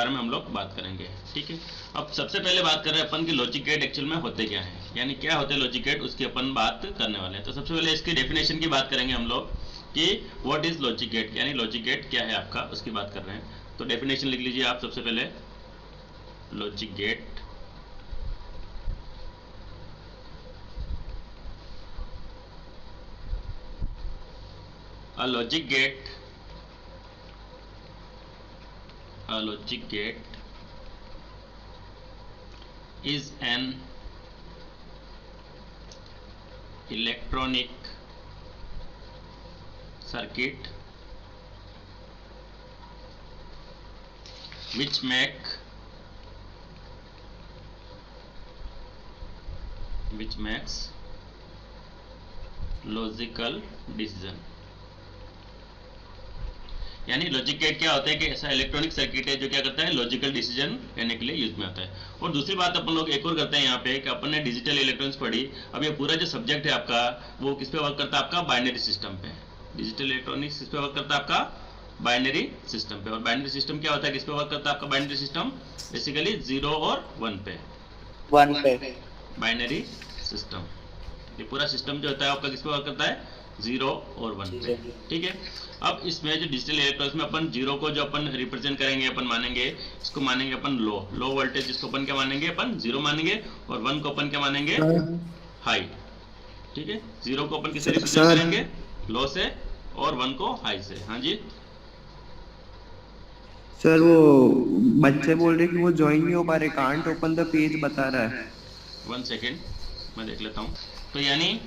बारे में हम लोग बात करेंगे। ठीक है, अब सबसे पहले बात कर रहे हैं अपन कि लॉजिक गेट एक्चुअल में होते क्या हैं, यानी क्या होते हैं लॉजिक गेट, उसकी अपन बात करने वाले हैं। तो सबसे पहले इसकी डेफिनेशन की बात करेंगे हम लोग कि व्हाट इज लॉजिक गेट, यानी लॉजिक गेट क्या है आपका, उसकी बात कर रहे हैं। तो डेफिनेशन लिख लीजिए आप सबसे पहले। Logic gate a logic gate is an electronic circuit which makes logical decision। यानी लॉजिक गेट क्या होता है कि ऐसा इलेक्ट्रॉनिक सर्किट है जो क्या करता है, लॉजिकल डिसीजन लेने के लिए यूज में आता है। और दूसरी बात अपन लोग एक और करते हैं यहाँ पे कि अपन ने डिजिटल इलेक्ट्रॉनिक्स पढ़ी। अब ये पूरा जो सब्जेक्ट है आपका वो किस पे वर्क करता है, आपका बाइनरी सिस्टम पे। डिजिटल इलेक्ट्रॉनिक्स किस पे वर्क करता है, आपका बाइनरी सिस्टम पे। और बाइनरी सिस्टम क्या होता है, किस पे वर्क करता है आपका बाइनरी सिस्टम, बेसिकली 0 और 1 पे बाइनरी सिस्टम। ये पूरा सिस्टम जो होता है आपका किस पे वर्क करता है, 0 और 1 पे। ठीक है, अब इसमें जो डिजिटल इलेक्ट्रॉनिक्स में अपन 0 को जो अपन रिप्रेजेंट करेंगे, अपन मानेंगे इसको मानेंगे अपन लो वोल्टेज, जिसको अपन क्या मानेंगे, अपन 0 मानेंगे। और 1 को अपन क्या मानेंगे, हाई। ठीक है, 0 को अपन किससे रिप्रेजेंट करेंगे, लो से, और 1 को हाई से। हाँ जी सर, वो बच्चे बोल रहे कि वो ज्वाइन नहीं हो पा रहे, कांट ओपन द पेज बता रहा है। 1 सेकेंड मैं देख लेता हूँ। तो यानी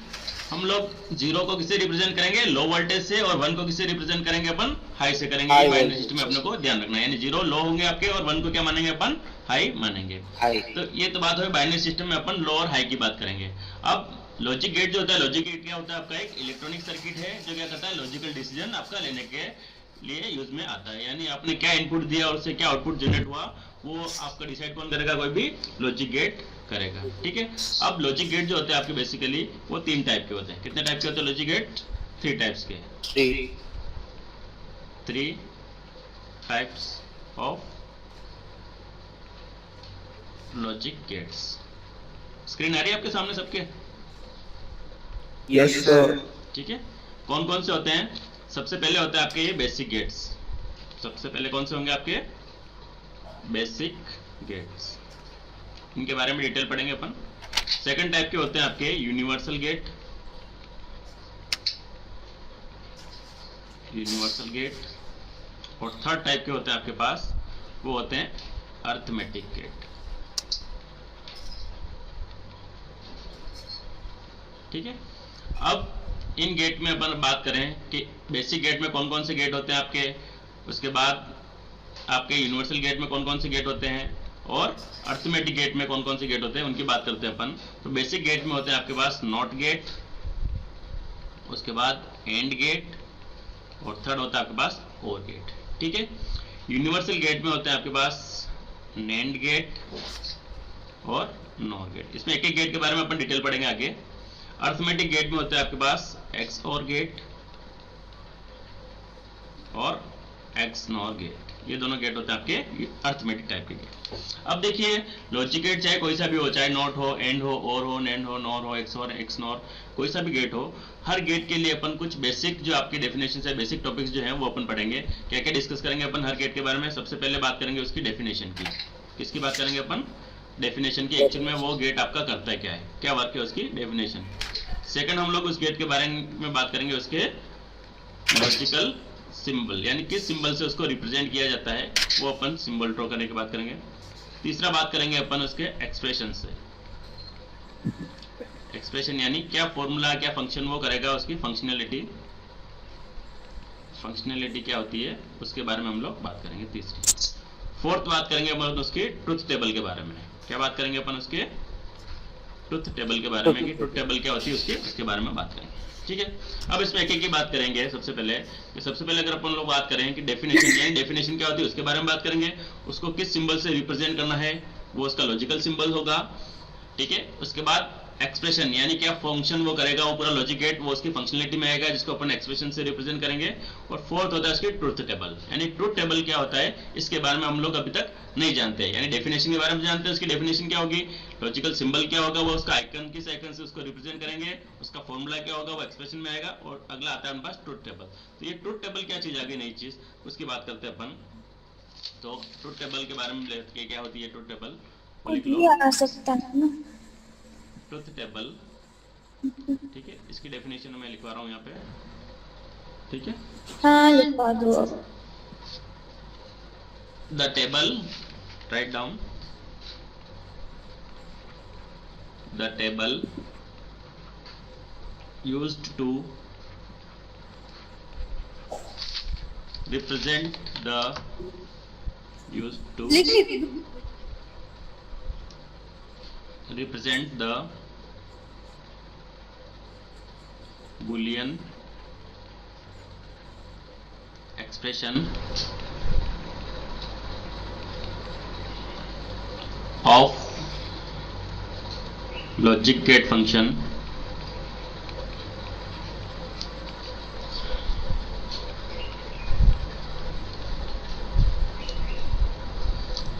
हम लोग 0 को किससे रिप्रेजेंट करेंगे, लो वोल्टेज से, और 1 को किससे रिप्रेजेंट करेंगे, अपन हाई से करेंगे। ये बाइनरी सिस्टम में अपने को ध्यान रखना है, यानी 0 लो होंगे आपके और 1 को क्या मानेंगे, अपन हाई मानेंगे। तो ये तो बात है बाइनरी सिस्टम में अपन लो और हाई की बात करेंगे। अब लॉजिक गेट जो होता है, लॉजिक गेट क्या होता है आपका, एक इलेक्ट्रॉनिक सर्किट है जो क्या करता है, लॉजिकल डिसीजन आपका लेने के लिए यूज में आता है। यानी आपने क्या इनपुट दिया और उससे क्या आउटपुट जनरेट हुआ, वो आपका डिसाइड कौन करेगा, कोई भी लॉजिक गेट करेगा। ठीक है, अब लॉजिक गेट जो होते हैं आपके बेसिकली वो 3 टाइप के होते हैं। कितने टाइप के होते हैं लॉजिक गेट, 3 टाइप्स के। 3 types of logic gates. Screen आ रही है आपके सामने सबके? Yes sir. ठीक है, कौन कौन से होते हैं, सबसे पहले होते हैं आपके ये बेसिक गेट्स। सबसे पहले कौन से होंगे आपके, बेसिक गेट्स, इनके बारे में डिटेल पढ़ेंगे अपन। सेकंड टाइप के होते हैं आपके यूनिवर्सल गेट, और थर्ड टाइप के होते हैं आपके पास, वो होते हैं अर्थमेटिक गेट। ठीक है, अब इन गेट में अपन बात करें कि बेसिक गेट में कौन कौन से गेट होते हैं आपके, उसके बाद आपके यूनिवर्सल गेट में कौन कौन से गेट होते हैं, और अर्थमेटिक गेट में कौन कौन से गेट होते हैं, उनकी बात करते हैं अपन। तो बेसिक गेट में होते हैं आपके पास नॉट गेट, उसके बाद एंड गेट, और थर्ड होता है आपके पास और गेट। ठीक है, यूनिवर्सल गेट में होते हैं आपके पास नैंड गेट और नॉर गेट। इसमें एक एक गेट के बारे में अपन डिटेल पढ़ेंगे आगे। अर्थमेटिक गेट में होते हैं आपके पास एक्स और गेट और एक्स नॉर गेट। ये दोनों गेट होते हैं आपके अर्थमेटिक टाइप के गेट। अब देखिए लॉजिक गेट चाहे कोई सा भी हो, चाहे नॉट हो, एंड हो, और हो, नैंड हो, नॉर हो, एक्स और एक्स नॉर, कोई सा भी गेट हो, हर गेट के लिए अपन कुछ बेसिक जो आपकी डेफिनेशन है, बेसिक टॉपिक्स जो हैं वो अपन पढ़ेंगे। क्या क्या डिस्कस करेंगे अपन हर गेट के बारे में। सबसे पहले बात करेंगे उसकी डेफिनेशन की। किसकी बात करेंगे अपन, डेफिनेशन की। एक्चुअल में वो गेट आपका करता है क्या है, क्या वर्क है उसकी डेफिनेशन। सेकंड हम लोग उस गेट के बारे में बात करेंगे उसके लॉजिकल सिंबल, यानी किस सिंबल से उसको रिप्रेजेंट किया जाता है, वो अपन सिंबल ड्रॉ करने की बात करेंगे। तीसरा बात करेंगे अपन उसके एक्सप्रेशन से। एक्सप्रेशन यानी क्या फॉर्मूला, क्या फंक्शन वो करेगा, उसकी फंक्शनैलिटी क्या होती है उसके बारे में हम लोग बात करेंगे। तीसरी फोर्थ बात करेंगे अपन उसके ट्रुथ टेबल के बारे में। क्या बात करेंगे अपन उसके ट्रुथ टेबल के बारे में, कि ट्रुथ टेबल क्या होती है उसके बारे में बात करेंगे। ठीक है, अब इसमें एक एक की बात करेंगे। सबसे पहले अगर अपन लोग बात करें कि डेफिनेशन, यानी डेफिनेशन क्या होती है उसके बारे में बात करेंगे। उसको किस सिंबल से रिप्रेजेंट करना है, वो उसका लॉजिकल सिंबल होगा। ठीक है, उसके बाद एक्सप्रेशन यानी क्या फंक्शन वो करेगा, वो पूरा लॉजिक गेट वो उसकी फंक्शनलिटी में आएगा जिसको अपन एक्सप्रेशन से रिप्रेजेंट करेंगे। और फोर्थ होता है उसकी ट्रुथ टेबल, यानी ट्रुथ टेबल क्या होता है इसके बारे में हम लोग अभी तक नहीं जानते, यानी डेफिनेशन के बारे में जानते हैं। उसकी डेफिनेशन क्या होगी, लॉजिकल सिंबल क्या होगा, वो उसका आइकन किस आइकन से उसको रिप्रेजेंट करेंगे, उसका फॉर्मूला क्या होगा वो एक्सप्रेशन में आएगा। और अगला आता है हमारे पास ट्रुथ टेबल। तो ये ट्रुथ टेबल क्या चीज आ गई, नई चीज, उसकी बात करते हैं अपन। तो ट्रुथ टेबल के बारे में लेके क्या होती है ट्रुथ टेबल, वो लिख लो, भी आ सकता है ना। Truth table. ठीक है, इसकी डेफिनेशन मैं लिखवा रहा हूँ यहाँ पे, ठीक है। हाँ लिखवा दो अब। The table, write down, the table used to represent the used to लिख ली। represent the Boolean expression of logic gate function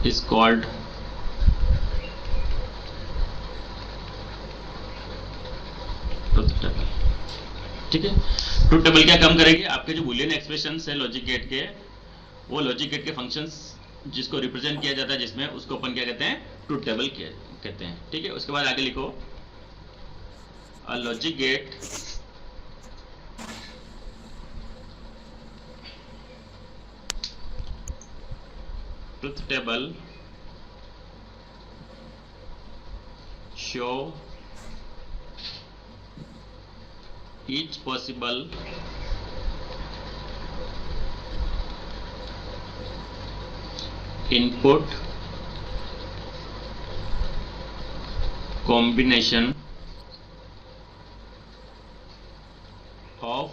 is called truth table. ठीक है, ट्रुथ टेबल क्या काम करेगी, आपके जो बूलियन एक्सप्रेशन है लॉजिक गेट के, वो लॉजिक गेट के फंक्शंस जिसको रिप्रेजेंट किया जाता है जिसमें, उसको अपन क्या कहते हैं, ट्रुथ टेबल कहते हैं। ठीक है, उसके बाद आगे लिखो, a logic gate truth table show each possible input combination of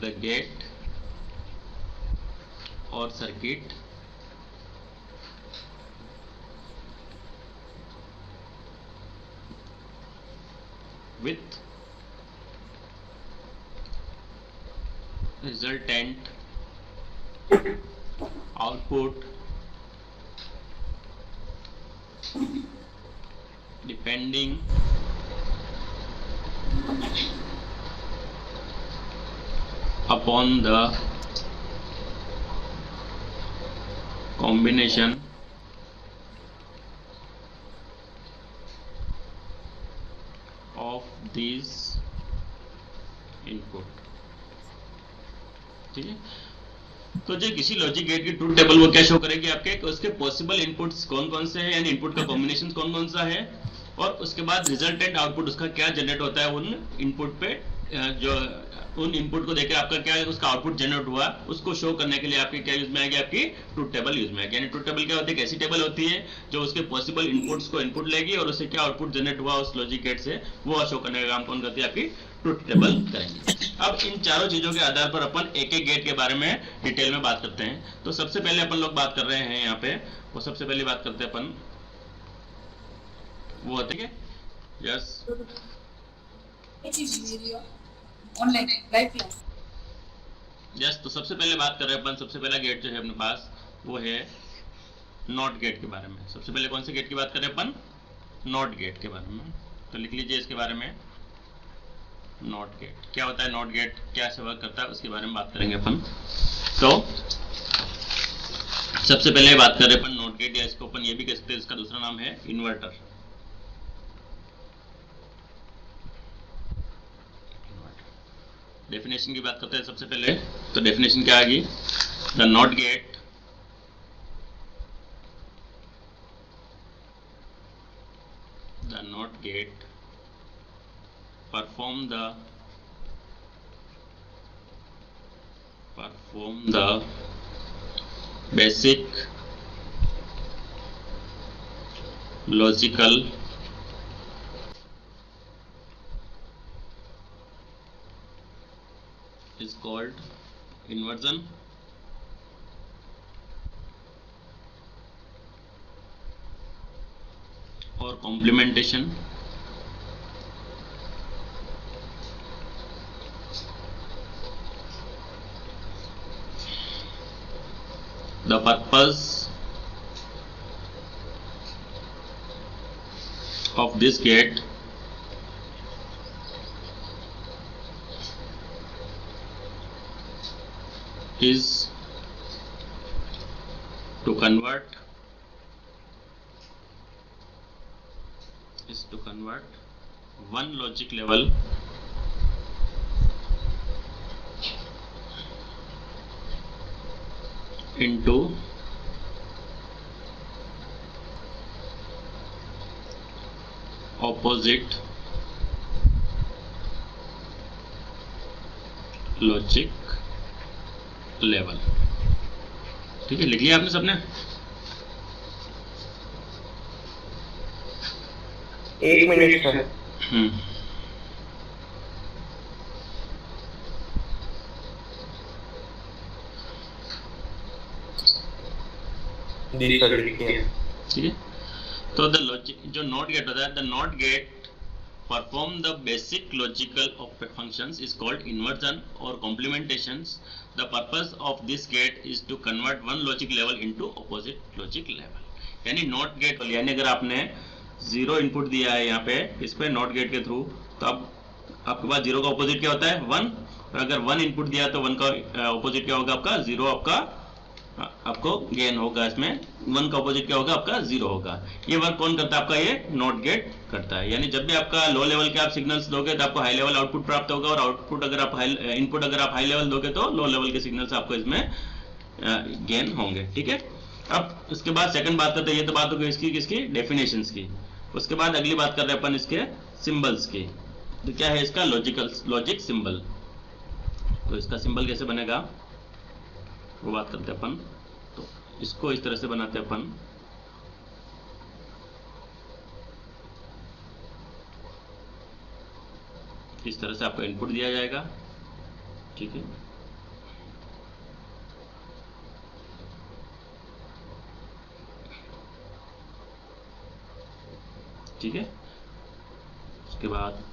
the gate or circuit with resultant output depending upon the combination of these input। ठीक है, तो जो किसी लॉजिक गेट की ट्रुथ टेबल वो क्या शो करेगी आपके, उसके पॉसिबल इनपुट्स कौन कौन से हैं, यानी इनपुट का कॉम्बिनेशन कौन कौन सा है, और उसके बाद रिजल्टेंट आउटपुट उसका क्या जनरेट होता है उन इनपुट पे, जो उन इनपुट को देकर आपका क्या उसका आउटपुट जनरेट हुआ, उसको शो करने के लिए आपकी क्या यूज में आएगी, आपकी ट्रुथ टेबल यूज में आएगी। यानी ट्रुथ टेबल क्या होती है, एक ऐसी टेबल होती है जो उसके पॉसिबल इनपुट्स को इनपुट लेगी और उससे क्या आउटपुट जनरेट हुआ उस लॉजिक गेट से, वो शो करने का काम कौन करती है, आपकी ट्रुथ टेबल करेंगे। अब इन चारों चीजों के आधार पर अपन एक एक गेट के बारे में डिटेल में बात करते हैं। तो सबसे पहले अपन लोग बात कर रहे हैं यहाँ पे, वो सबसे पहले बात करते हैं अपन, वो होते हैं yes online live class. Yes, तो सबसे पहले बात कर रहे हैं अपन, सबसे पहला गेट जो है अपने पास वो है नॉट गेट के बारे में। सबसे पहले कौन से गेट की बात कर रहे हैं अपन, नॉट गेट के बारे में। तो लिख लीजिए इसके बारे में, नॉट गेट क्या होता है, नॉट गेट क्या से वर्क करता है, उसके बारे में बात करेंगे अपन। तो सबसे पहले बात कर रहे हैं अपन नॉट गेट, या इसको अपन ये भी कह सकते हैं, इसका दूसरा नाम है इन्वर्टर। डेफिनेशन की बात करते हैं सबसे पहले, तो डेफिनेशन क्या आ गई, the not gate perform the basic logical is called inversion, or complementation. The purpose of this gate is to convert one logic level into opposite logic level. ठीक है, लिख लिया आपने सबने? एक मिनट सर। ठीक है, तो द लॉजिक जो नॉट गेट होता है, the not gate perform the basic logical functions is called inversion or complementations. The purpose of this gate is to convert one logic level into opposite logic level. यानी not gate, यानी अगर आपने zero input दिया है यहाँ पे इस पे नॉट गेट के थ्रू, तो अब आपके पास जीरो का ऑपोजिट क्या होता है? वन। और अगर वन इनपुट दिया तो वन का ऑपोजिट क्या होगा? आपका जीरो। आपको गेन होगा इसमें। वन का ऑपोजिट क्या होगा? आपका जीरो होगा। ये वर्क कौन करता है? आपका ये नॉट गेट करता है। यानी जब भी आपका लो लेवल के आप सिग्नल्स दोगे तो आपको हाई लेवल आउटपुट प्राप्त होगा, और आउटपुट अगर आप इनपुट अगर आप हाई लेवल दोगे तो लो लेवल के सिग्नल्स आपको इसमें गेन होंगे। ठीक है, अब उसके बाद सेकंड बात करते हैं, ये तो बात हो गई इसकी किसकी? डेफिनेशंस की। उसके बाद अगली बात कर रहे हैं अपन इसके सिंबल्स की। तो क्या है इसका? Logic symbol. तो इसका सिंबल कैसे बनेगा वो बात करते हैं अपन। तो इसको इस तरह से बनाते हैं अपन। इस तरह से आपको इनपुट दिया जाएगा। ठीक है, ठीक है। उसके बाद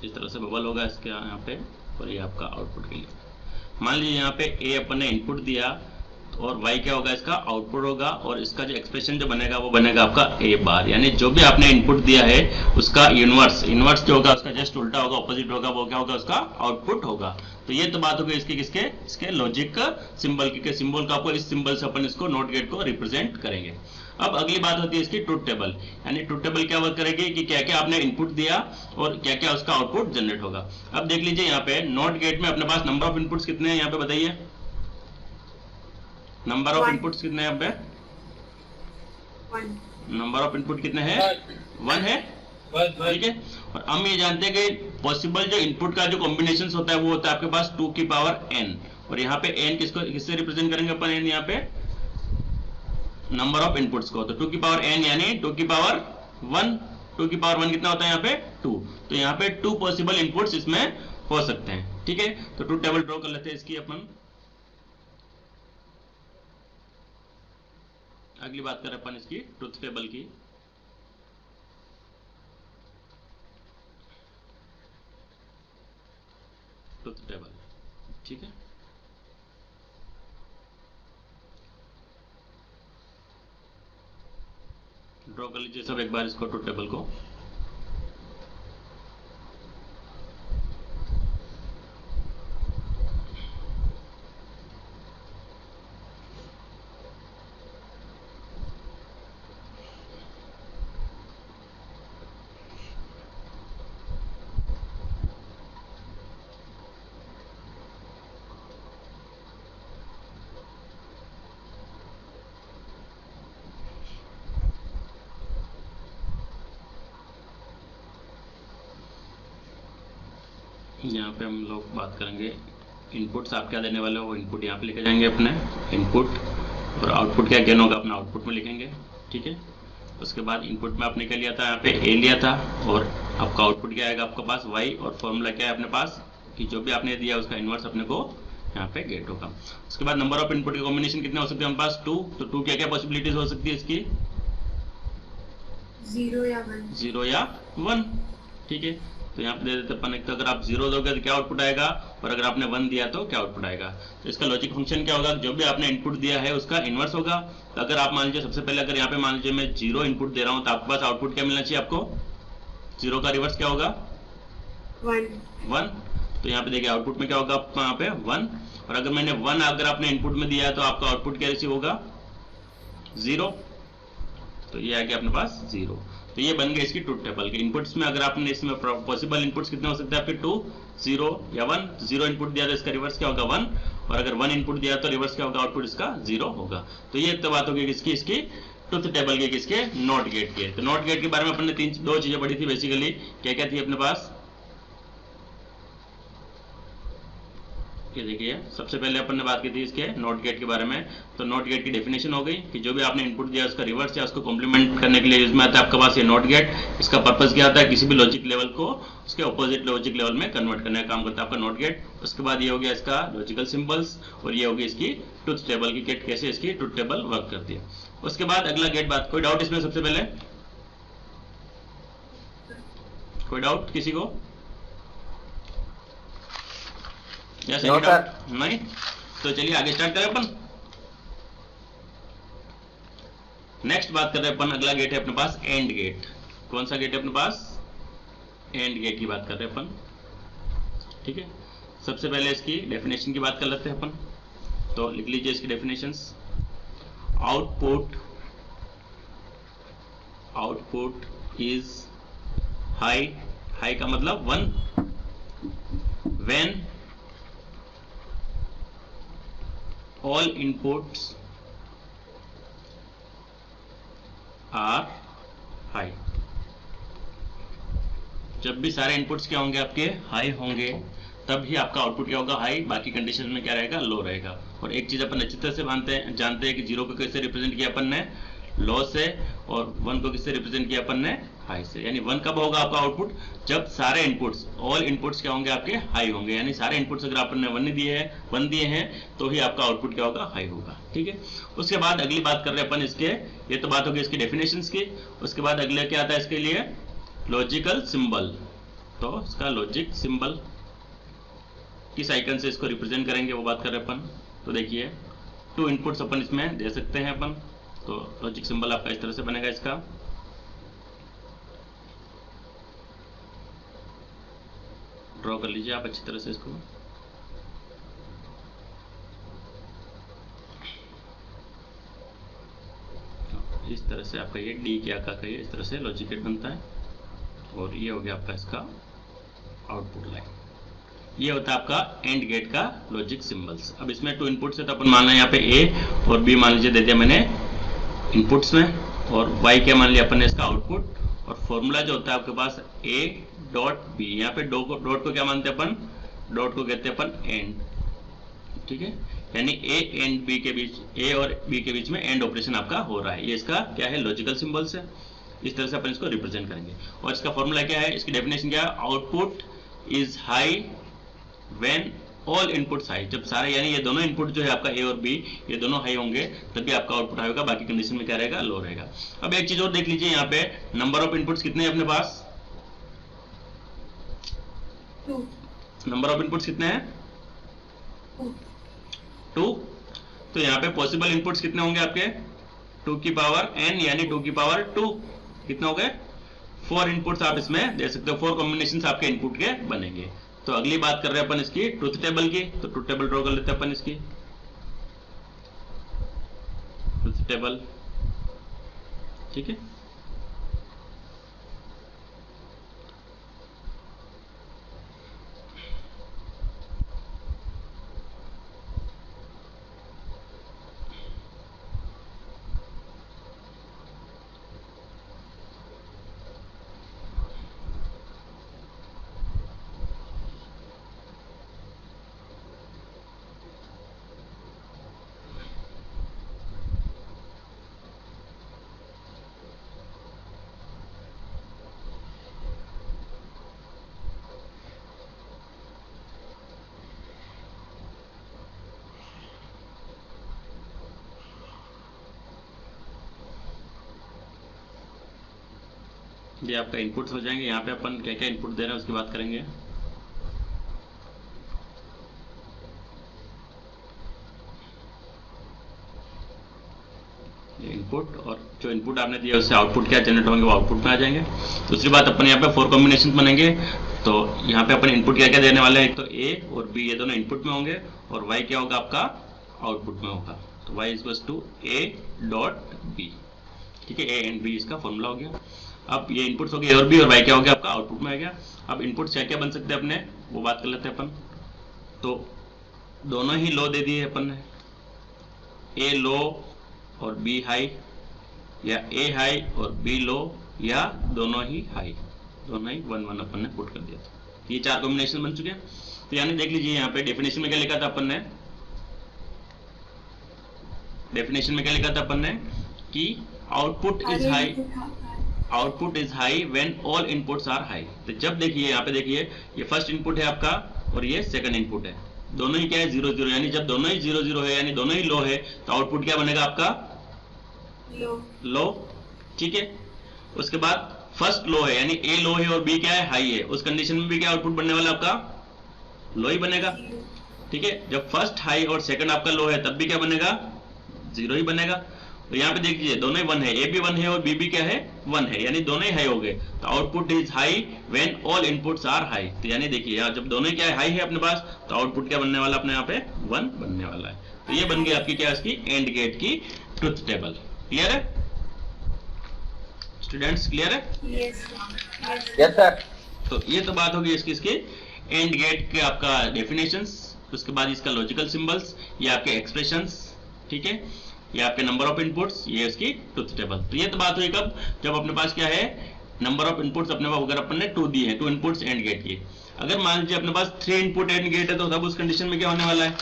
इस तरह से बबल होगा इसके यहाँ पे, और ये आपका आउटपुट के लिए। मान लीजिए यहाँ पे ए अपन ने इनपुट दिया और y क्या होगा? इसका आउटपुट होगा, और इसका जो एक्सप्रेशन जो बनेगा वो बनेगा आपका ए बार। यानी जो भी आपने इनपुट दिया है उसका इनवर्स जो होगा उसका जस्ट उल्टा होगा, ऑपोजिट होगा, वो क्या होगा? उसका आउटपुट होगा। तो ये तो बात हो गई इसके किसके? इसके लॉजिक सिंबल की। सिंबल का आपको इस सिंबल से अपन इसको नॉट गेट को रिप्रेजेंट करेंगे। अब अगली बात होती है इसकी ट्रुथ टेबल। यानी ट्रुथ टेबल क्या वर्क करेगी कि क्या क्या आपने इनपुट दिया और क्या क्या उसका आउटपुट जनरेट होगा। अब देख लीजिए यहाँ पे नॉट गेट में अपने पास नंबर ऑफ इनपुट्स कितने हैं यहाँ पे बताइए? नंबर ऑफ इनपुट्स कितने हैं यहाँ पे? नंबर ऑफ इनपुट कितने हैं? 1 है। ठीक है, और हम ये जानते हैं कि पॉसिबल जो इनपुट का जो कॉम्बिनेशन होता है वो होता है आपके पास 2 की पावर n। और यहाँ पे n किससे रिप्रेजेंट करेंगे अपन? n यहाँ पे नंबर ऑफ इनपुट्स को। तो 2 की पावर n यानी 2 की पावर 1। 2 की पावर 1 कितना होता है यहाँ पे? 2। तो यहाँ पे 2 पॉसिबल इनपुट्स इसमें हो सकते हैं। ठीक है, तो ट्रुथ टेबल ड्रॉ कर लेते हैं इसकी अपन। अगली बात करें अपन इसकी ट्रुथ टेबल की। ट्रुथ टेबल, ठीक है। ड्रॉ कर लीजिए सब एक बार इसको ट्रुथ टेबल को। यहाँ पे हम लोग बात करेंगे इनपुट्स आप क्या देने वाले हो, वो इनपुट यहाँ पे लेके जाएंगे अपने इनपुट, और आउटपुट क्या गेन होगा अपना आउटपुट में लिखेंगे। ठीक है, उसके बाद इनपुट में आपने क्या लिया था? यहाँ पे ए लिया था, और आपका आउटपुट क्या आएगा आपके पास? y, और फॉर्मूला क्या है अपने पास कि जो भी आपने दिया उसका इनवर्स अपने को यहाँ पे गेट होगा। उसके बाद नंबर ऑफ इनपुट के कॉम्बिनेशन कितने हो सकते हैं हमारे पास? 2। तो 2 क्या क्या पॉसिबिलिटीज हो सकती है इसकी? 0 या 1। 0 या 1, ठीक है। तो यहाँ पे दे देते अपन एक, तो अगर आप 0 दोगे तो क्या आउटपुट आएगा, और अगर आपने 1 दिया तो क्या आउटपुट आएगा। तो इसका लॉजिक फंक्शन क्या होगा, जो भी आपने इनपुट दिया है उसका इनवर्स होगा। तो अगर आप मान लीजिए सबसे पहले अगर यहाँ पे मान लीजिए मैं 0 इनपुट दे रहा हूँ, तो आपके पास आउटपुट क्या मिलना चाहिए आपको? 0 का रिवर्स क्या होगा? 1। तो यहाँ पे देखिए आउटपुट में क्या होगा आपको यहाँ पे 1, और अगर मैंने 1 अगर आपने इनपुट में दिया है तो आपका आउटपुट क्या रिसीव होगा? 0। तो ये आ गया अपने पास 0। तो ये बन गया इसकी ट्रुथ टेबल के इनपुट्स में। अगर आपने इसमें पॉसिबल इनपुट्स कितने हो सकते हैं आपके? 2, 0 या 1। 0 इनपुट दिया तो इसका रिवर्स क्या होगा? 1, और अगर 1 इनपुट दिया तो रिवर्स क्या होगा? आउटपुट इसका 0 होगा। तो ये तो बात होगी किसकी? इसकी ट्रुथ टेबल के, किसके? नॉट गेट के। तो नॉट गेट के बारे में अपन ने दो चीजें पढ़ी थी बेसिकली। क्या क्या थी अपने पास? ये देखिए सबसे पहले अपन ने बात की थी इसके नॉट गेट के बारे में। तो नॉट गेट की डेफिनेशन हो गई कि जो भी आपने इनपुट दिया उसका रिवर्स या उसको कॉम्प्लीमेंट करने के लिए यूज में आता है आपके पास ये नॉट गेट। इसका पर्पस क्या होता है? किसी भी लॉजिक लेवल को उसके ऑपोजिट लॉजिक लेवल में कन्वर्ट करने का काम करता है आपका नॉट गेट। उसके बाद ये हो गया इसका लॉजिकल सिंबल्स, और ये होगी इसकी ट्रुथ टेबल की गेट, कैसे इसकी ट्रुथ टेबल वर्क करती है। उसके बाद अगला गेट बात, कोई डाउट इसमें? सबसे पहले कोई डाउट किसी को? या सही डाउट नहीं? तो चलिए आगे स्टार्ट करें अपन। नेक्स्ट बात कर रहे हैं अपन, अगला गेट है अपने पास एंड गेट। कौन सा गेट है अपने पास? एंड गेट की बात कर रहे हैं अपन, ठीक है। सबसे पहले इसकी डेफिनेशन की बात कर लेते हैं अपन। तो लिख लीजिए इसकी definitions. Output is high, high का मतलब 1, when all inputs are high। जब भी सारे इनपुट्स क्या होंगे आपके? हाई होंगे, तब ही आपका आउटपुट क्या होगा? हाई। बाकी कंडीशन में क्या रहेगा? लो रहेगा। और एक चीज अपन अच्छी तरह से जानते हैं कि 0 को कैसे रिप्रेजेंट किया अपन ने? लो से, और 1 को किससे रिप्रेजेंट किया अपन ने? हाई से। यानी 1 कब होगा आपका आउटपुट? जब सारे इनपुट्स, ऑल इनपुट्स क्या होंगे आपके? हाई होंगे। यानी सारे इनपुट्स अगर अपन ने 1 दिए हैं तो ही आपका आउटपुट क्या होगा? हाई होगा, ठीक है। उसके बाद अगली बात कर रहे हैं अपन इसके, ये तो बात होगी इसकी डेफिनेशंस की। उसके बाद अगले क्या आता है इसके लिए? Logical symbol. तो इसका लॉजिक सिंबल किस आइकन से इसको रिप्रेजेंट करेंगे वो बात कर रहे हैं अपन। तो देखिए 2 इनपुट्स अपन इसमें दे सकते हैं अपन। तो लॉजिक सिंबल आपका इस तरह से बनेगा इसका। ड्रॉ कर लीजिए आप अच्छी तरह से इसको। इस तरह से आपका ये डी के आकार का ये इस तरह से लॉजिक गेट बनता है, और ये हो गया आपका इसका आउटपुट लाइन। ये होता है आपका एंड गेट का लॉजिक सिंबल्स। अब इसमें 2 इनपुट्स है तो अपन मान लें यहाँ पे ए और बी मान लीजिए दे दिया मैंने इनपुट्स में, और वाई क्या मान लिया अपन ने इसका आउटपुट। और फॉर्मूला जो होता है आपके पास ए डॉट बी, यहाँ पे डॉट को क्या मानते हैं अपन? डॉट को कहते हैं अपन एंड, ठीक है। यानी ए एंड बी के बीच, ए और बी के बीच में एंड ऑपरेशन आपका हो रहा है। ये इसका क्या है? लॉजिकल सिंबल्स है। इस तरह से अपन इसको रिप्रेजेंट करेंगे। और इसका फॉर्मूला क्या है? इसकी डेफिनेशन क्या है? Output is high when all inputs high. जब सारे यानी ये दोनों इनपुट जो है आपका ए और बी ये दोनों हाई होंगे तभी आपका आउटपुट हाई होगा। बाकी कंडीशन में क्या रहेगा? लो रहेगा। अब एक चीज और देख लीजिए, यहाँ पे नंबर ऑफ इनपुट्स कितने हैं अपने पास? 2। नंबर ऑफ इनपुट्स कितने हैं? 2। तो यहाँ पे पॉसिबल इनपुट्स कितने होंगे आपके? 2 की पावर n यानी 2 की पावर 2। कितने हो गए? 4 इनपुट्स आप इसमें दे सकते हो। 4 कॉम्बिनेशंस आपके इनपुट के बनेंगे। तो अगली बात कर रहे हैं अपन इसकी ट्रुथ टेबल की। तो ट्रुथ टेबल ड्रॉ कर लेते हैं अपन इसकी। ट्रुथ टेबल, ठीक है। ये आपका इनपुट्स हो जाएंगे। यहाँ पे अपन क्या क्या इनपुट दे रहे हैं उसकी बात करेंगे। इनपुट, और जो इनपुट आपने दिया उससे आउटपुट क्या जनरेट होंगे वो आउटपुट में आ जाएंगे। दूसरी बात अपन यहाँ पे 4 कॉम्बिनेशन बनेंगे, तो यहाँ पे अपन इनपुट क्या क्या देने वाले हैं, एक तो ए और बी ये दोनों इनपुट में होंगे, और वाई क्या होगा आपका आउटपुट में होगा। तो Y equals to A dot B, ठीक है, ए एंड बी इसका फॉर्मूला हो गया। अब ये इनपुट्स हो गए ए और बी, और वाई क्या हो गया आपका आउटपुट में आ गया। अब इनपुट्स क्या क्या बन सकते हैं अपने, वो बात कर लेते हैं अपन। तो दोनों ही लो दे दिए अपन ने, ए लो और बी हाई, या ए हाई और बी लो, या दोनों ही हाई, दोनों ही 1 1 अपन ने पुट कर दिया था। ये 4 कॉम्बिनेशन बन चुके हैं। तो यानी देख लीजिए यहाँ पे डेफिनेशन में क्या लिखा था अपन ने, डेफिनेशन में क्या लिखा था अपन ने कि output is high, output is high when all inputs are high. तो जब देखिए यहाँ पे देखिए ये फर्स्ट इनपुट है आपका और ये सेकंड इनपुट है, दोनों ही क्या है 0 0, यानी जब दोनों ही 0 0 है यानी दोनों ही लो है तो आउटपुट क्या बनेगा आपका लो, ठीक है। उसके बाद फर्स्ट लो है यानी ए लो है और बी क्या है हाई है, उस कंडीशन में भी क्या आउटपुट बनने वाला आपका लो ही बनेगा, ठीक है। जब फर्स्ट हाई और सेकंड आपका लो है तब भी क्या बनेगा 0 ही बनेगा। तो यहाँ पे देखिए दोनों ही 1 है, ए भी 1 है और बी भी क्या है 1 है, यानी दोनों ही हाई हो गए। तो output is high when all inputs are high. तो यानी देखिए यहाँ जब दोनों ही क्या है हाई है अपने पास, तो आउटपुट क्या बनने वाला अपने यहाँ पे 1 बनने वाला है। तो ये बन गई आपकी क्या इसकी एंड गेट की ट्रुथ टेबल। क्लियर है स्टूडेंट्स, क्लियर है? Yes sir. तो ये तो बात होगी इसकी एंड गेट के आपका डेफिनेशंस, उसके बाद इसका लॉजिकल सिंबल्स, ये आपके एक्सप्रेशंस, ठीक है, ये आपके नंबर ऑफ इनपुट्स, ये इसकी ट्रुथ टेबल। तो ये तो बात हुई कब, जब अपने पास क्या है नंबर ऑफ इनपुट्स अपने पास, अगर अपन ने 2 दिए हैं, 2 इनपुट्स एंड गेट किए। अगर मान लीजिए अपने पास 3 इनपुट एंड गेट है तो तब उस कंडीशन में क्या होने वाला है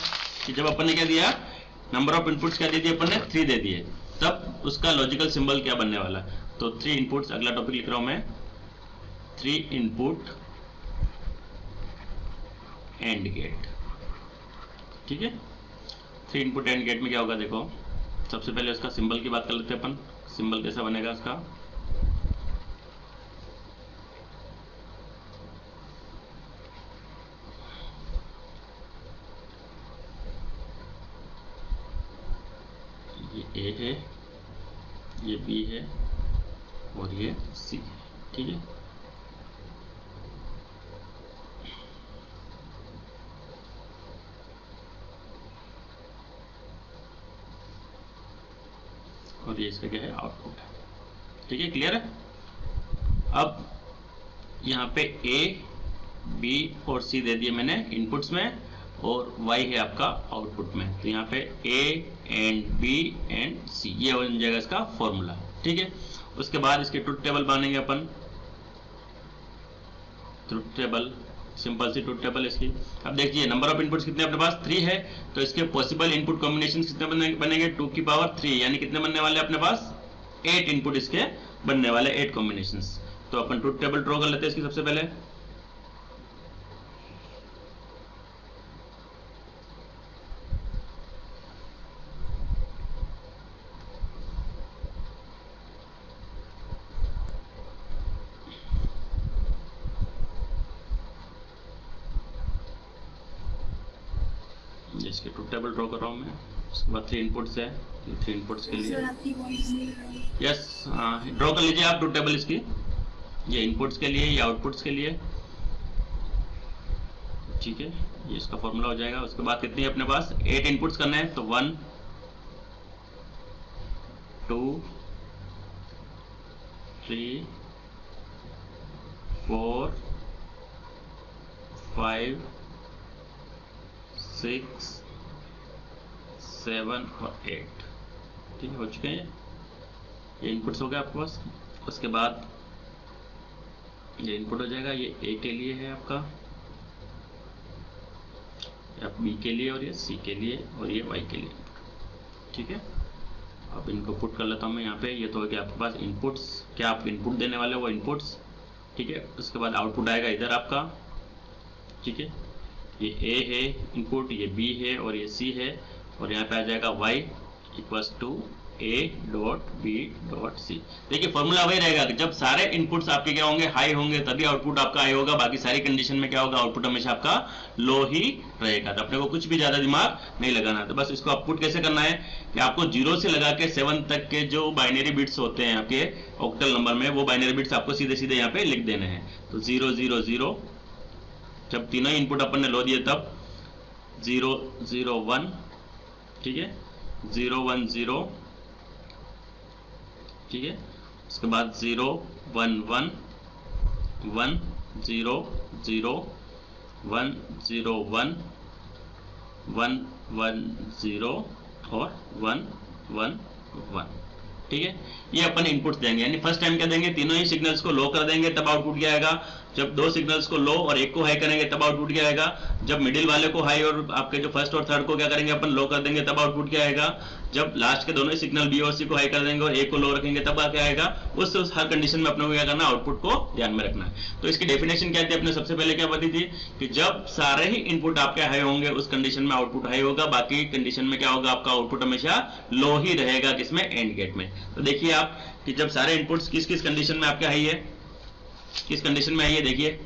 कि जब अपन ने क्या दिया नंबर ऑफ इनपुट्स क्या दे दिए अपन ने 3 दे दिए, तब उसका लॉजिकल सिंबल क्या बनने वाला है। तो 3 इनपुट्स, अगला टॉपिक लिख रहा हूं मैं, 3 इनपुट एंड गेट, ठीक है। 3 इनपुट एंड गेट में क्या होगा देखो, सबसे पहले उसका सिंबल की बात कर लेते हैं अपन। सिंबल कैसा बनेगा उसका, ये ए है, ये बी है और ये सी है, ठीक है। और ये इसका क्या है आउटपुट है, ठीक है, क्लियर है। अब यहाँ पे ए बी और सी दे दिए मैंने इनपुट्स में, और y है आपका आउटपुट में। तो यहाँ पे a and b and c ये हो जाएगा इसका फॉर्मूला, ठीक है। उसके बाद इसके ट्रुथ टेबल बनेंगे अपन, ट्रुथ टेबल, सिंपल सी ट्रुथ टेबल इसकी। अब देखिए नंबर ऑफ इनपुट्स कितने अपने पास 3 है, तो इसके पॉसिबल इनपुट कॉम्बिनेशन कितने बनेंगे 2 की पावर 3, यानी कितने बनने वाले अपने पास 8 इनपुट इसके बनने वाले, 8 कॉम्बिनेशंस। तो अपन ट्रुथ टेबल ड्रॉ कर लेते हैं इसकी सबसे पहले। इसके ट्रुथ टेबल ड्रॉ कर रहा हूँ मैं। उसके बाद 3 इनपुट्स है, 3 इनपुट्स के लिए यस ड्रॉ कर लीजिए आप ट्रुथ टेबल इसकी, ये इनपुट्स के लिए, ये आउटपुट्स के लिए, ठीक है, ये इसका फॉर्मूला हो जाएगा। उसके बाद कितनी है अपने पास 8 इनपुट्स करने हैं, तो 1 2 3 4 5 6 7 और 8, ठीक है, हो चुके हैं ये इनपुट्स हो गए आपके पास। उसके बाद ये इनपुट हो जाएगा, ये ए के लिए है आपका, या बी के लिए, और ये सी के लिए, और ये वाई के लिए, ठीक है। अब इनको पुट कर लेता हूँ मैं यहाँ पे। ये तो हो गया आपके पास इनपुट्स, क्या आप इनपुट देने वाले हो वो इनपुट्स, ठीक है। उसके बाद आउटपुट आएगा इधर आपका, ठीक है, ये ए है इनपुट, ये बी है और ये सी है, और यहाँ पे आ जाएगा y equals to A dot B dot C। देखिए फॉर्मूला वही रहेगा कि जब सारे इनपुट्स आपके क्या होंगे, हाई होंगे, तभी आउटपुट आपका हाई होगा। बाकी सारी कंडीशन में क्या होगा, आउटपुट हमेशा आपका लो ही रहेगा। तो अपने को कुछ भी ज्यादा दिमाग नहीं लगाना। तो बस इसको आउटपुट कैसे करना है कि आपको 0 से लगा के 7 तक के जो बाइनरी बिट्स होते हैं आपके ऑक्टल नंबर में, वो बाइनरी बिट्स आपको सीधे सीधे यहाँ पे लिख देने हैं। तो 0 0 0, जब तीनों इनपुट अपन ने लो दिए तब 0 0 1, ठीक है, 0 1 0, ठीक है, उसके बाद 0 1 1 1 0 0 1 0 1 1 1 0 और 1 1 1, ठीक है। ये अपन इनपुट्स देंगे, यानी फर्स्ट टाइम क्या देंगे, तीनों ही सिग्नल्स को लो कर देंगे तब आउटपुट क्या आएगा। जब दो सिग्नल्स को लो और एक को हाई करेंगे तब आउटपुट क्या आएगा। जब मिडिल वाले को हाई और आपके जो फर्स्ट और थर्ड को क्या करेंगे अपन लो कर देंगे तब आउटपुट क्या आएगा। जब लास्ट के दोनों ही सिग्नल बी और सी को हाई कर देंगे और ए को लो रखेंगे तब क्या आएगा। उस हर कंडीशन में अपने को क्या करना है, आउटपुट को ध्यान में रखना है। तो इसकी डेफिनेशन क्या थी, अपने सबसे पहले क्या बताई थी कि जब सारे ही इनपुट आपके हाई होंगे उस कंडीशन में आउटपुट हाई होगा। बाकी कंडीशन में क्या होगा, आपका आउटपुट हमेशा लो ही रहेगा, किसमें, एंड गेट में। तो देखिए आप कि जब सारे इनपुट्स किस किस कंडीशन में आपके हाई है, किस कंडीशन में हाई है, देखिए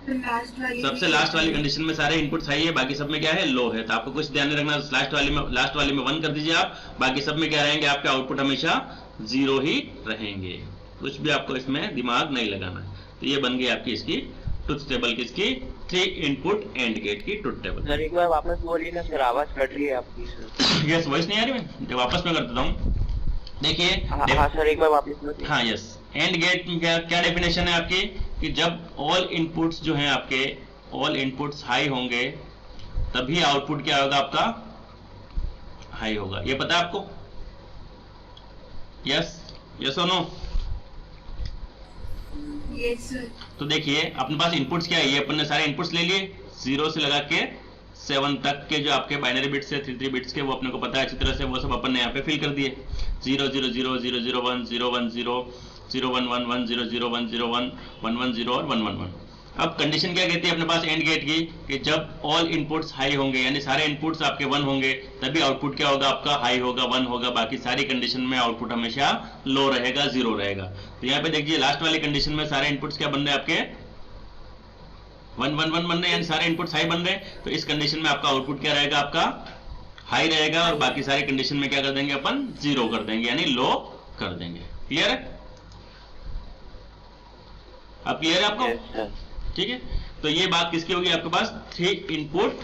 सबसे लास्ट वाली कंडीशन में सारे इनपुट्स हाई है, बाकी सब में क्या है, लो है। तो आपको कुछ ध्यान नहीं रखना, लास्ट वाली में 1 कर दीजिए आप, बाकी सब में क्या रहेंगे, आपके आउटपुट हमेशा 0 ही रहेंगे। कुछ भी आपको इसमें दिमाग नहीं लगाना है। तो ये बन गई आपकी इसकी ट्रुथ टेबल, किसकी, 3 इनपुट एंड गेट की ट्रुथ टेबल। सर एक बार वापस बोलिए ना सर, आवाज कट रही है आपकी सर। यस, वॉइस नहीं आ रही मैं, जब वापस मैं कर देता हूँ। देखिए हाँ सर एक बार वापस बोलिए। हाँ यस, एंड गेट में क्या डेफिनेशन है आपकी कि जब ऑल इनपुट्स जो हैं आपके, ऑल इनपुट्स हाई होंगे तभी आउटपुट क्या होगा, आपका हाई होगा। ये पता है आपको, यस यस और नो। Yes sir. तो देखिए अपने पास इनपुट्स क्या है, ये अपन ने सारे इनपुट्स ले लिए 0 से लगा के 7 तक के जो आपके बाइनरी बिट्स है 3 बिट्स के, वो अपने को पता है अच्छी तरह से, वो सब अपन ने यहाँ पे फिल कर दिए। 0 0 0 0 0 1 0 1 0 0 1 1 1 0 0 1 0 1 1 1 0 और 1 1 1। अब कंडीशन क्या कहती है अपने पास एंड गेट की कि जब ऑल इनपुट्स हाई होंगे, यानी सारे इनपुट्स आपके 1 होंगे, तभी आउटपुट क्या होगा, आपका हाई होगा, 1 होगा। बाकी सारी कंडीशन में आउटपुट हमेशा लो रहेगा, 0 रहेगा। तो यहाँ पे देखिए लास्ट वाली कंडीशन में सारे इनपुट्स क्या बन रहे हैं, आपके 1 1 1 बन रहे हैं, यानी सारे इनपुट्स हाई बन रहे हैं। तो इस कंडीशन में आपका आउटपुट क्या रहेगा, आपका हाई रहेगा, और बाकी सारी कंडीशन में क्या कर देंगे अपन, 0 कर देंगे, यानी लो कर देंगे। क्लियर है, अब क्लियर है आपको, ठीक है। तो ये बात किसकी होगी, आपके पास 3 इनपुट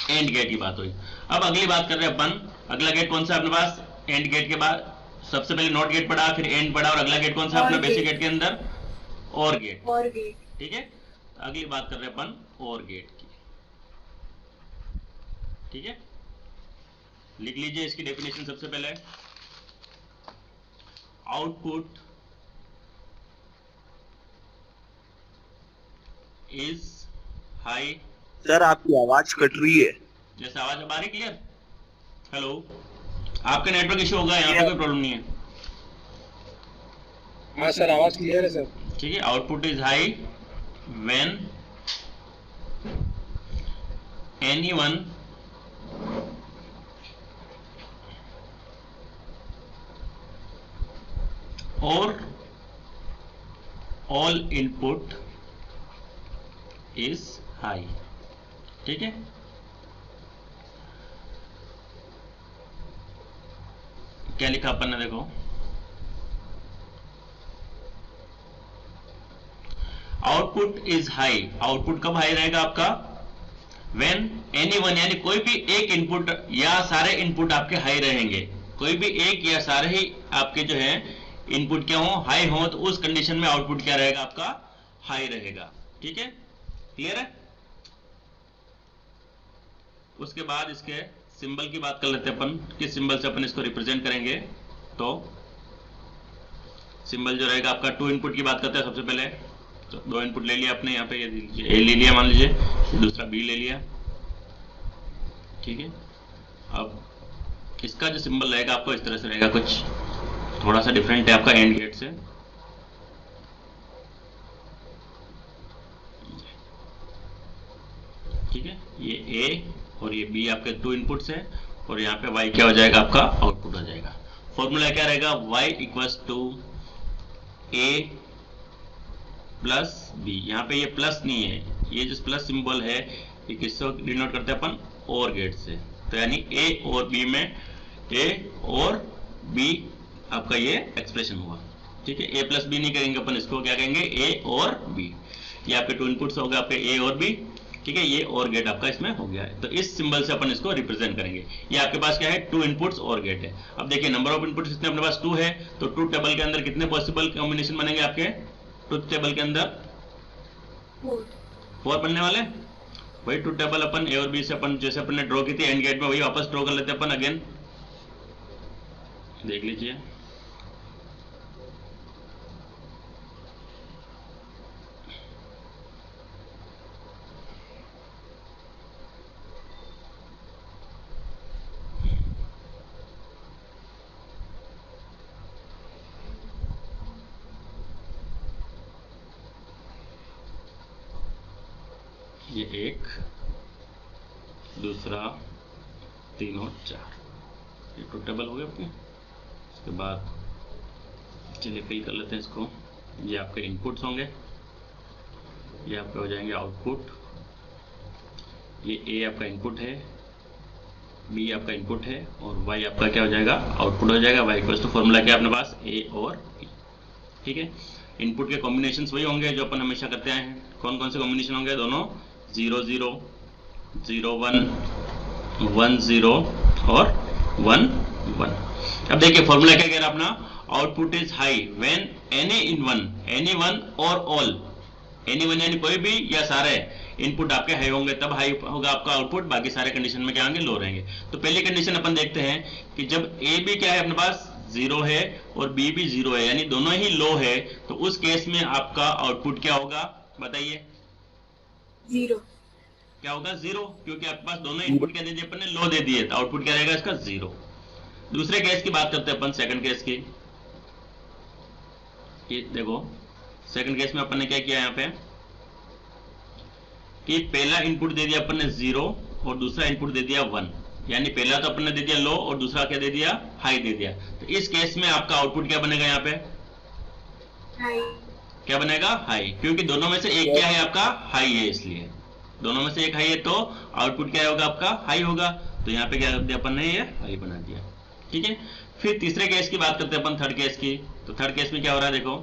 एंड गेट की बात हुई। अब अगली बात कर रहे हैं अपन, अगला गेट कौन सा अपने पास, एंड गेट के बाद सबसे पहले नॉट गेट पड़ा, फिर एंड पड़ा, और अगला गेट कौन सा अपना बेसिक गेट के अंदर, और गेट, ठीक है। अगली बात कर रहे हैं अपन और गेट की, ठीक है। लिख लीजिए इसकी डेफिनेशन सबसे पहले, आउटपुट इज हाई। सर आपकी आवाज कट रही है। जैसे आवाज अब आ रही क्लियर, हेलो, आपका नेटवर्क इशू होगा, यहाँ पे कोई प्रॉब्लम नहीं है। हाँ सर आवाज क्लियर है सर, ठीक है। Output is high when anyone or all input is high, ठीक है। क्या लिखा अपन ने, देखो आउटपुट इज हाई, आउटपुट कब हाई रहेगा आपका, When anyone, यानी कोई भी एक इनपुट या सारे इनपुट आपके हाई रहेंगे, कोई भी एक या सारे ही आपके जो है इनपुट क्या हो, हाई हो, तो उस कंडीशन में आउटपुट क्या रहेगा, आपका हाई रहेगा, ठीक है। क्लियर है। उसके बाद इसके सिंबल की बात कर लेते हैं अपन, किस सिंबल से अपन इसको रिप्रेजेंट करेंगे। तो सिंबल जो रहेगा आपका, 2 इनपुट की बात करते हैं सबसे पहले। तो 2 इनपुट ले लिया आपने, यहाँ पे ये ए ले लिया मान लीजिए, दूसरा बी ले लिया, ठीक है। अब इसका जो सिंबल रहेगा आपको इस तरह से रहेगा, कुछ थोड़ा सा डिफरेंट है आपका एंड गेट से। ठीक है, ये ए और ये बी आपके 2 इनपुट्स है, और यहाँ पे y क्या हो जाएगा, आपका आउटपुट हो जाएगा। फॉर्मूला क्या रहेगा, y equals to a plus b। यहाँ पे ये प्लस नहीं है, ये जो प्लस सिंबल है ये किससे डिनोट करते हैं अपन, और गेट से। तो यानी a और b में a और b आपका ये एक्सप्रेशन हुआ, ठीक है। a प्लस बी नहीं करेंगे अपन, इसको क्या कहेंगे, a और b। ये आपके टू इनपुट्स हो गए आपके a और b, ठीक है। ये और गेट आपका इसमें हो गया है, तो इस सिंबल से अपन इसको रिप्रेजेंट करेंगे। ये आपके पास क्या है, टू इनपुट्स और गेट है। अब देखिए नंबर ऑफ इनपुट्स कितने अपने पास 2 है, तो ट्रुथ टेबल के अंदर कितने पॉसिबल कॉम्बिनेशन बनेंगे आपके ट्रुथ टेबल के अंदर, 4 बनने वाले। वही ट्रुथ टेबल अपन a और b से अपन जैसे अपन ने ड्रॉ की थी एंड गेट में, वही वापस ड्रॉ कर लेते हैं अपन अगेन, देख लीजिए। ये 1 दूसरा 3 और 4, ये ट्रुथ टेबल हो गया अपने। उसके बाद चलिए फिल कर लेते हैं इसको। ये आपके इनपुट्स होंगे, ये आपके हो जाएंगे आउटपुट। ये a आपका इनपुट है, b आपका इनपुट है और y आपका क्या हो जाएगा, आउटपुट हो जाएगा। y इक्वल्स टू फॉर्मूला क्या है अपने पास, a और b, ठीक है। इनपुट के कॉम्बिनेशंस वही होंगे जो अपन हमेशा करते आए हैं। कौन कौन से कॉम्बिनेशन होंगे, दोनों 0 0 0 1 1 0 और 1 1। अब देखिए फॉर्मूला क्या कह रहा है अपना, output is high when any one और ऑल, एनी वन यानी कोई भी या सारे इनपुट आपके हाई होंगे, तब हाई होगा आपका आउटपुट, बाकी सारे कंडीशन में क्या होंगे, लो रहेंगे। तो पहली कंडीशन अपन देखते हैं कि जब a भी क्या है अपने पास 0 है और b भी 0 है, यानी दोनों ही लो है, तो उस केस में आपका आउटपुट क्या होगा, बताइए। 0 क्या होगा, 0, क्योंकि आपके पास दोनों इनपुट क्या दे दिए अपन ने, लो दे दिए, तो आउटपुट क्या रहेगा इसका 0। दूसरे केस की बात करते हैं अपन, सेकंड केस की। ये देखो सेकंड केस में अपन ने क्या किया यहाँ पे कि पहला इनपुट दे दिया अपन ने 0 और दूसरा इनपुट दे दिया 1, यानी पहला तो अपन ने दे दिया लो और दूसरा क्या दे दिया, हाई दे दिया। तो इस केस में आपका आउटपुट क्या बनेगा, यहाँ पे हाई, क्या बनेगा, हाई, क्योंकि दोनों में से एक क्या है आपका, हाई है, इसलिए दोनों में से एक हाई है तो आउटपुट क्या होगा आपका, हाई होगा। तो यहाँ पे क्या कर दिया अपन ने, ये हाई बना दिया, ठीक है। फिर तीसरे केस की बात करते हैं अपन, थर्ड केस की। तो थर्ड केस में क्या हो रहा है, देखो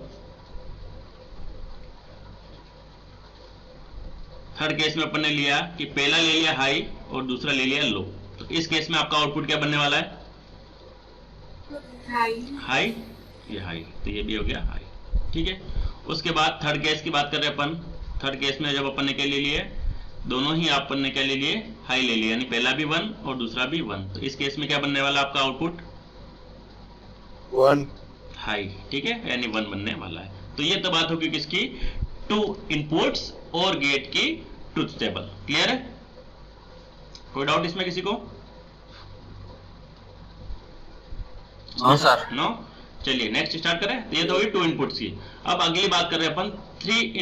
थर्ड केस में अपन ने लिया कि पहला ले लिया हाई और दूसरा ले लिया लो, तो इस केस में आपका आउटपुट क्या बनने वाला है, हाई, हाई, ये हाई, तो ये भी हो गया हाई, ठीक है। उसके बाद थर्ड केस की बात कर रहे हैं अपन। थर्ड केस में जब अपन ने क्या ले लिए, दोनों ही अपन ने क्या ले लिए, हाई ले लिए, यानी पहला भी 1 और दूसरा भी 1, तो इस केस में क्या बनने वाला आपका आउटपुट, 1 हाई, ठीक है, यानी 1 बनने वाला है। तो ये तो बात होगी किसकी, टू इनपुट्स और गेट की ट्रुथ टेबल। क्लियर है, कोई डाउट इसमें किसी को, हाँ सर। नो। चलिए नेक्स्ट स्टार्ट करें। तो ये तो हुई 2 इनपुट्स की। अब अगली बात कर रहे हैं अपन 3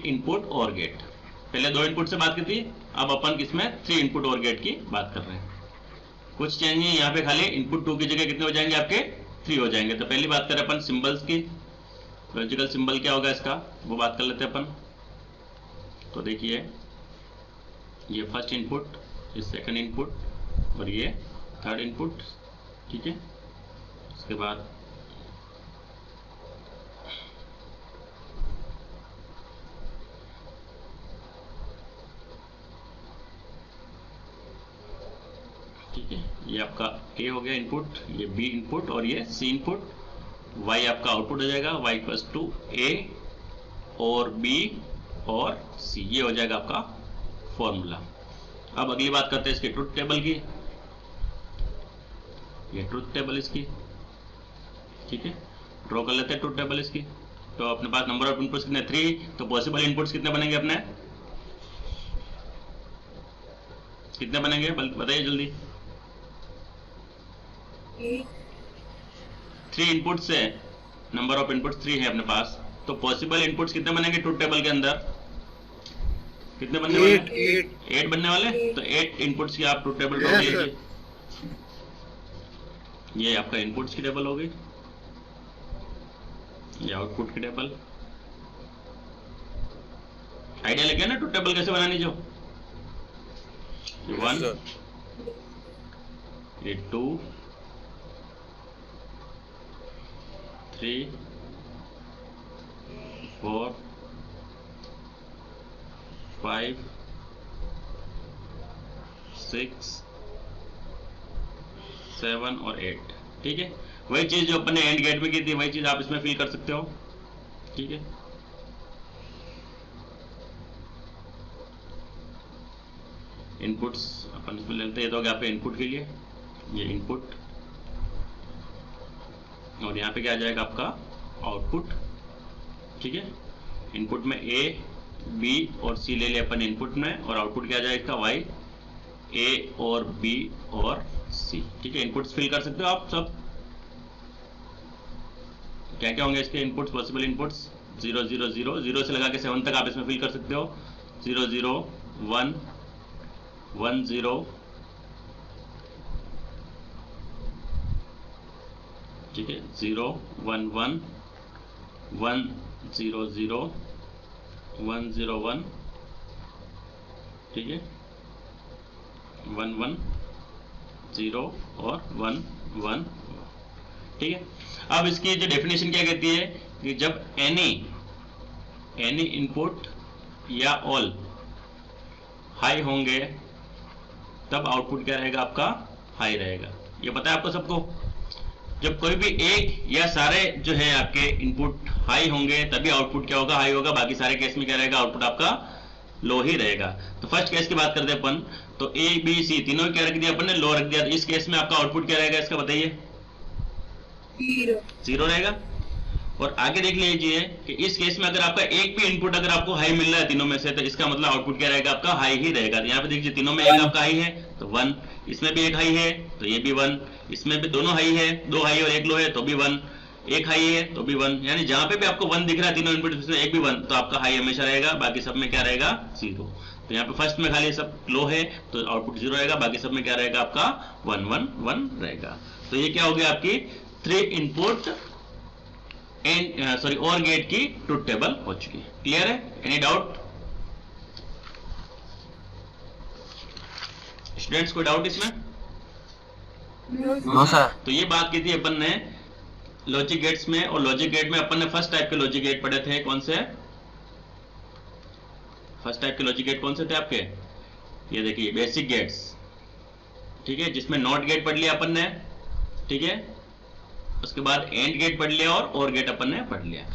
इनपुट और गेट। पहले 2 इनपुट से बात की थी, अब अपन किसमें 3 इनपुट और गेट की बात कर रहे हैं। कुछ चेंज नहीं, यहाँ पे खाली इनपुट 2 की जगह कितने हो जाएंगे आपके, 3 हो जाएंगे। तो पहली बात करें अपन सिंबल्स की, लॉजिकल सिंबल क्या होगा इसका, वो बात कर लेते हैं अपन। तो देखिए ये फर्स्ट इनपुट, ये सेकंड इनपुट और ये थर्ड इनपुट, ठीक है। उसके बाद ठीक है, ये आपका A हो गया इनपुट, ये B इनपुट और ये C इनपुट। Y आपका आउटपुट हो जाएगा, Y इक्वल्स टू A और B और C, ये हो जाएगा आपका फॉर्मूला। अब अगली बात करते हैं इसके ट्रुथ टेबल की। ये ट्रुथ टेबल इसकी, ठीक है, ड्रॉ कर लेते हैं ट्रुथ टेबल इसकी। तो अपने पास नंबर ऑफ इनपुट्स कितने, 3, तो पॉसिबल इनपुट्स कितने बनेंगे अपने, कितने बनेंगे बताइए जल्दी। 3 इनपुट से नंबर ऑफ इनपुट्स 3 है अपने पास, तो पॉसिबल इनपुट्स कितने बनेंगे ट्रुथ टेबल के अंदर, कितने बनने वाले? 8 8 बनने वाले। तो 8 इनपुट्स की आप ट्रुथ टेबल ड्रॉ Yes, कीजिए। ये आपका इनपुट्स की टेबल हो गई, ये आउटपुट की टेबल। आइडिया लग गया ना ट्रुथ टेबल कैसे बनानी? जो ये 1, sir. ये 2, 3, 4, 5, 6, 7 और 8। ठीक है, वही चीज जो अपन ने एंड गेट में की थी वही चीज आप इसमें फिल कर सकते हो। ठीक है, इनपुट्स अपन इसमें लेते हैं, तो हो गया आपके इनपुट के लिए, ये इनपुट, और यहाँ पे क्या आ जाएगा आपका आउटपुट। ठीक है, इनपुट में ए, बी और सी ले लिया अपन इनपुट में, और आउटपुट क्या आ जाएगा वाई, ए और बी और सी। ठीक है, इनपुट्स फिल कर सकते हो आप सब। क्या क्या होंगे इसके इनपुट्स, पॉसिबल इनपुट्स? 0 0 0 0 से लगा के 7 तक आप इसमें फिल कर सकते हो। 0 0 1 1 0, ठीक है, 0 1 1 1 0 0 1 0 1, ठीक है, 1 1 0 और 1 1। ठीक है, अब इसकी जो डेफिनेशन क्या कहती है कि जब एनी इनपुट या ऑल हाई होंगे तब आउटपुट क्या रहेगा आपका? हाई रहेगा। ये पता है आपको सबको? जब कोई भी एक या सारे जो है आपके इनपुट हाई होंगे तभी आउटपुट क्या होगा? हाई होगा। बाकी सारे केस में क्या रहेगा? आउटपुट आपका लो ही रहेगा। तो फर्स्ट केस की बात करते हैं अपन, तो ए बी सी तीनों क्या रख दिया अपन ने? लो रख दिया। तो इस केस में आपका आउटपुट क्या रहेगा इसका बताइए? 0 रहेगा। और आगे देख लीजिए कि इस केस में अगर आपका एक भी इनपुट अगर आपको हाई मिल रहा है तीनों में से, तो इसका मतलब आउटपुट क्या रहेगा आपका? हाई ही रहेगा। तो यहाँ पे देखिए तीनों में एक आपका हाई है तो 1, इसमें भी एक हाई है तो ये भी 1, इसमें भी दोनों हाई है, 2 हाई और 1 लो है तो भी 1, एक हाई है तो भी 1, यानी जहां पे भी आपको 1 दिख रहा है तीनों इनपुट में एक भी 1, तो आपका हाई हमेशा रहेगा। बाकी सब में क्या रहेगा? 0। तो यहाँ पे फर्स्ट में खाली सब लो है तो आउटपुट 0 रहेगा। बाकी सब में क्या रहेगा आपका? 1 1 1 रहेगा। तो ये क्या हो गया आपकी 3 इनपुट और गेट की ट्रुथ टेबल हो चुकी है। क्लियर है? Any doubt students? कोई डाउट इसमें? No sir. तो ये बात की थी अपन ने लॉजिक गेट्स में, और लॉजिक गेट में अपन ने फर्स्ट टाइप के लॉजिक गेट पढ़े थे। कौन से? फर्स्ट टाइप के लॉजिक गेट कौन से थे आपके? ये देखिए बेसिक गेट्स, ठीक है, जिसमें नॉट गेट पढ़ लिया अपन ने, ठीक है, उसके बाद एंड गेट पढ़ लिया और गेट अपन ने पढ़ लिया।